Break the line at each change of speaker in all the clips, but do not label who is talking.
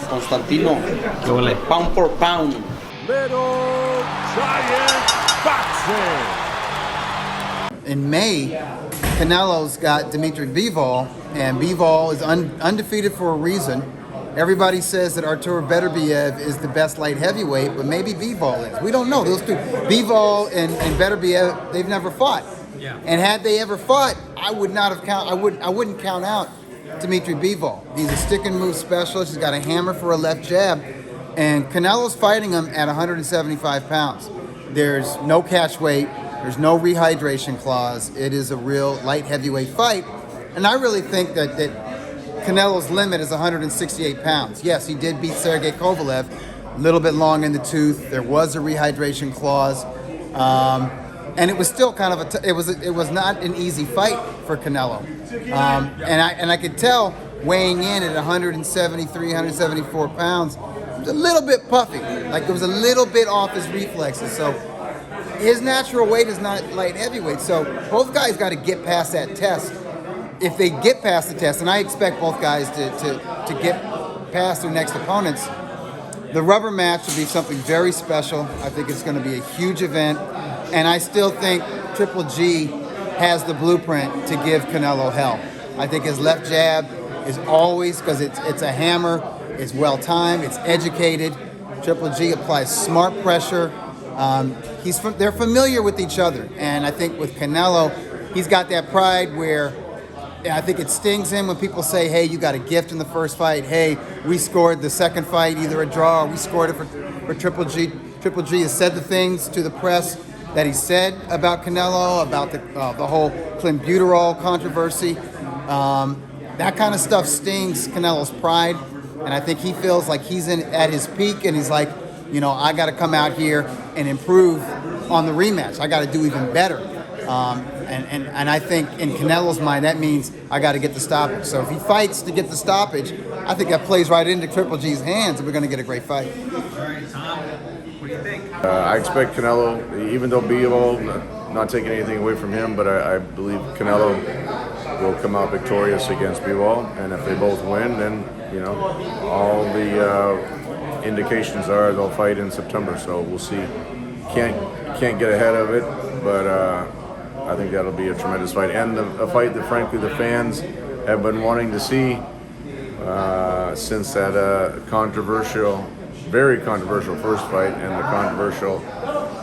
Constantino,
Qué vole.
pound for pound.
Little Giant Boxing.
In May, Canelo's got Dmitry Bivol, and Bivol is undefeated for a reason. Everybody says that Artur Beterbiev is the best light heavyweight, but maybe Bivol is. We don't know. Those two, Bivol and Beterbiev, they've never fought.
Yeah.
And had they ever fought, I wouldn't count out Dmitry Bivol. He's a stick and move specialist. He's got a hammer for a left jab, and Canelo's fighting him at 175 pounds. There's no catch weight. There's no rehydration clause. It is a real light heavyweight fight, and I really think that Canelo's limit is 168 pounds. Yes, he did beat Sergey Kovalev, a little bit long in the tooth. There was a rehydration clause, and it was still kind of it was not an easy fight for Canelo. And I could tell weighing in at 173, 174 pounds, it was a little bit puffy. Like it was a little bit off his reflexes. So his natural weight is not light heavyweight. So both guys got to get past that test. If they get past the test, and I expect both guys to get past their next opponents, the rubber match will be something very special. I think it's going to be a huge event, and I still think Triple G has the blueprint to give Canelo hell. I think his left jab is always, because it's a hammer, it's well-timed, it's educated. Triple G applies smart pressure. They're familiar with each other, and I think with Canelo, he's got that pride where I think it stings him when people say, hey, you got a gift in the first fight. Hey, we scored the second fight, either a draw or we scored it for Triple G. Triple G has said the things to the press that he said about Canelo, about the whole clenbuterol controversy. That kind of stuff stings Canelo's pride, and I think he feels like he's at his peak, and he's like, I got to come out here and improve on the rematch. I got to do even better. And I think in Canelo's mind, that means I got to get the stoppage. So if he fights to get the stoppage, I think that plays right into Triple G's hands, and we're going to get a great fight.
All right, Tom, what do you think?
I expect Canelo, even though Bivol, not taking anything away from him, but I believe Canelo will come out victorious against Bivol, and if they both win, then all the indications are they'll fight in September. So we'll see. Can't get ahead of it, but I think that'll be a tremendous fight, and a fight that frankly the fans have been wanting to see since that very controversial first fight and the controversial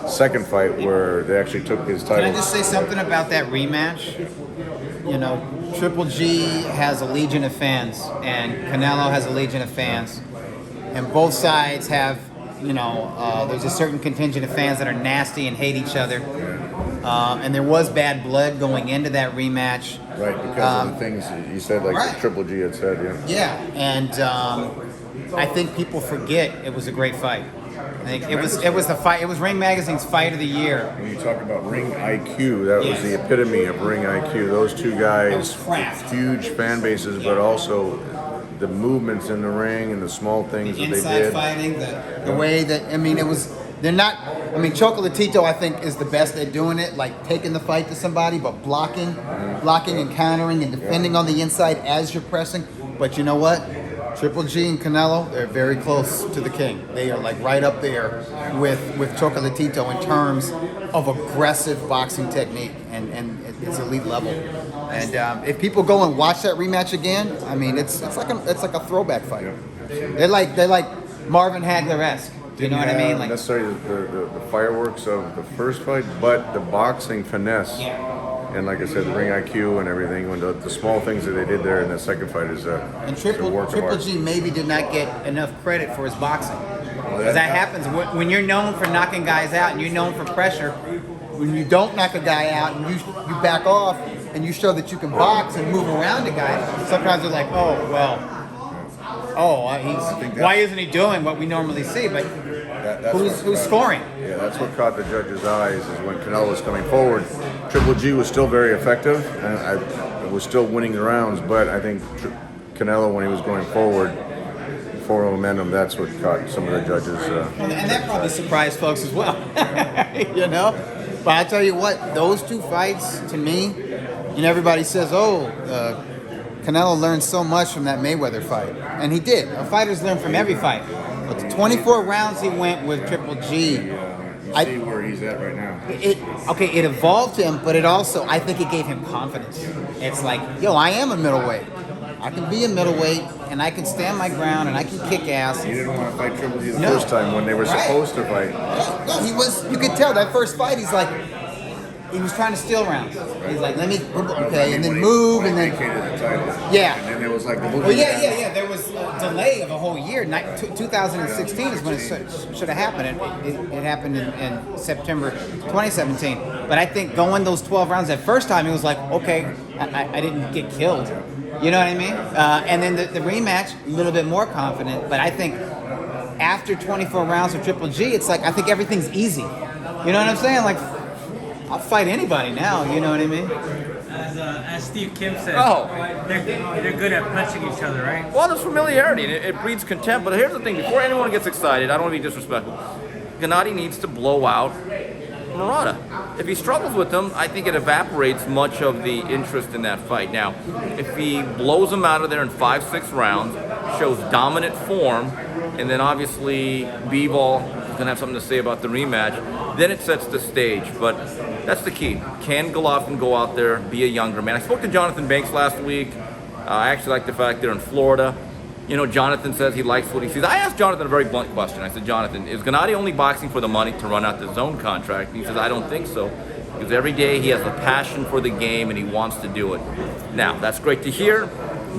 second fight where they actually took his title.
Can I just say something about that rematch? Triple G has a legion of fans, and Canelo has a legion of fans, and both sides have, there's a certain contingent of fans that are nasty and hate each other. And there was bad blood going into that rematch.
Right, because of the things you said, like
right.
Triple G had said,
Yeah, and I think people forget it was a great fight. I think it was the fight. It was Ring Magazine's Fight of the Year.
When you talk about ring IQ, that was the epitome of ring IQ. Those two guys, huge fan bases, but also the movements in the ring and the small things that they did.
Inside fighting, the way that, it was, they're not, Chocolatito, I think, is the best at doing it, like taking the fight to somebody, but blocking and countering and defending on the inside as you're pressing. But you know what? Triple G and Canelo, they're very close to the king. They are like right up there with Chocolatito in terms of aggressive boxing technique, and it's elite level. And if people go and watch that rematch again, it's like a throwback fight. They're like Marvin Hagler-esque. You know what I mean?
Like necessarily the fireworks of the first fight, but the boxing finesse. And like I said, the ring IQ and everything, when the small things that they did there in the second fight is
and Triple G maybe did not get enough credit for his boxing. Because that happens when you're known for knocking guys out and you're known for pressure. When you don't knock a guy out and you back off and you show that you can box and move around a guy, sometimes they're like, why isn't he doing what we normally see? But who's scoring?
Yeah, that's what caught the judges' eyes is when Canelo was coming forward. Triple G was still very effective and was still winning the rounds, but I think Canelo, when he was going forward, forward momentum, that's what caught some of the judges.
And that probably surprised folks as well, But I tell you what, those two fights, to me, everybody says, Canelo Canelo learned so much from that Mayweather fight, and he did. Fighters learn from every fight. But the 24 rounds he went with Triple G.
You see where he's at right now.
It evolved him, but it also, I think it gave him confidence. It's like, yo, I am a middleweight. I can be a middleweight, and I can stand my ground, and I can kick ass.
He didn't want to fight Triple G the first time when they were supposed to fight.
No, he was. You could tell that first fight. He's like, he was trying to steal rounds. He's like, let me, okay, and then move, and then
vacated the title.
Yeah.
And then there was like the
Well, yeah. There was a delay of a whole year. 2016 is when it should have happened. It happened in September 2017. But I think going those 12 rounds that first time, he was like, okay, I didn't get killed. You know what I mean? And then the rematch, a little bit more confident. But I think after 24 rounds with Triple G, it's like, I think everything's easy. You know what I'm saying? Like, I'll fight anybody now, you know what I mean?
As Steve Kim said, they're good at punching each other, right?
Well, there's familiarity, and it breeds contempt. But here's the thing, before anyone gets excited, I don't want to be disrespectful. Gennady needs to blow out Murata. If he struggles with him, I think it evaporates much of the interest in that fight. Now, if he blows him out of there in 5-6 rounds, shows dominant form, and then obviously Bivol is going to have something to say about the rematch, then it sets the stage. But that's the key. Can Golovkin go out there, be a younger man? I spoke to Jonathan Banks last week. I actually like the fact they're in Florida. You know, Jonathan says he likes what he sees. I asked Jonathan a very blunt question. I said, Jonathan, is Gennady only boxing for the money to run out the DAZN contract? And he says, I don't think so. Because every day he has a passion for the game and he wants to do it. Now, that's great to hear,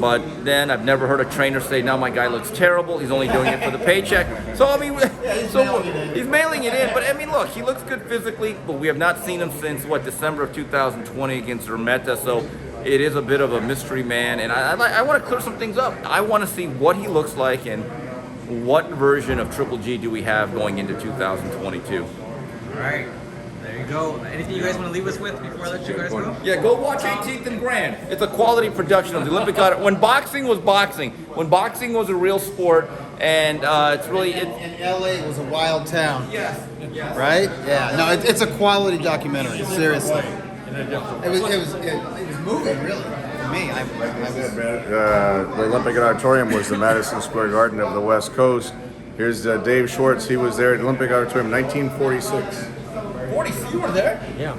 but then I've never heard a trainer say, now my guy looks terrible, he's only doing it for the paycheck. So, I mean, he's mailing it in. But, I mean, look, he looks good physically, but we have not seen him since, December of 2020 against Urmeta. So, it is a bit of a mystery man, and I want to clear some things up. I want to see what he looks like and what version of Triple G do we have going into 2022.
All right, there you go. Anything you guys want to leave us with before I let you guys go?
Yeah, go watch 18th and Grand. It's a quality production of the Olympic Auto. When boxing was boxing, when boxing was a real sport, and it's really...
And LA was a wild town.
Yes.
Right? Yeah. No, it's a quality documentary. Seriously. It was moving, really. For me,
The Olympic Auditorium was the Madison Square Garden of the West Coast. Here's Dave Schwartz. He was there at the Olympic Auditorium in 1946.
40, you were there?
Yeah.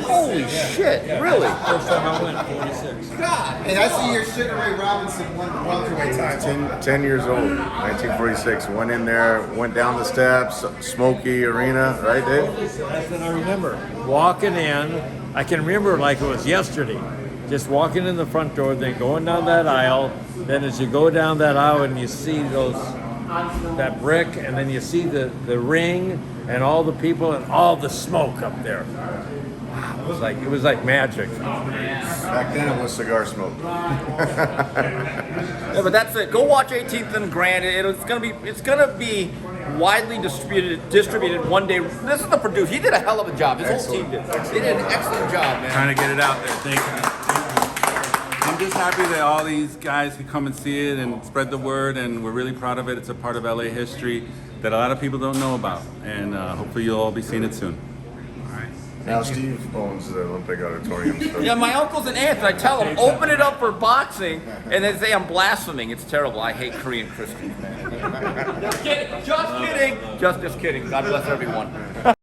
Holy shit, really?
First time I went, 46.
God. And I see your Sugar Ray Robinson welterweight title.
10 years old, 1946. Went in there, went down the steps, smoky arena, right, Dave?
That's what I remember. Walking in, I can remember like it was yesterday. Just walking in the front door, then going down that aisle. Then as you go down that aisle and you see that brick, and then you see the ring and all the people and all the smoke up there. Wow, it was like magic.
Back then it was cigar smoke.
Yeah, but that's it. Go watch 18th and Grand. It's gonna be widely distributed one day. This is the producer. He did a hell of a job. His whole team did. They did an excellent job, man.
Trying to get it out there. Thank you. I'm just happy that all these guys can come and see it and spread the word, and we're really proud of it. It's a part of LA history that a lot of people don't know about, and hopefully you'll all be seeing it soon.
Now Steve owns the Olympic Auditorium. So.
Yeah, my uncles and aunts, I tell them, open it up for boxing, and they say I'm blaspheming. It's terrible. I hate Korean Christians, man. Just kidding. Just kidding. God bless everyone.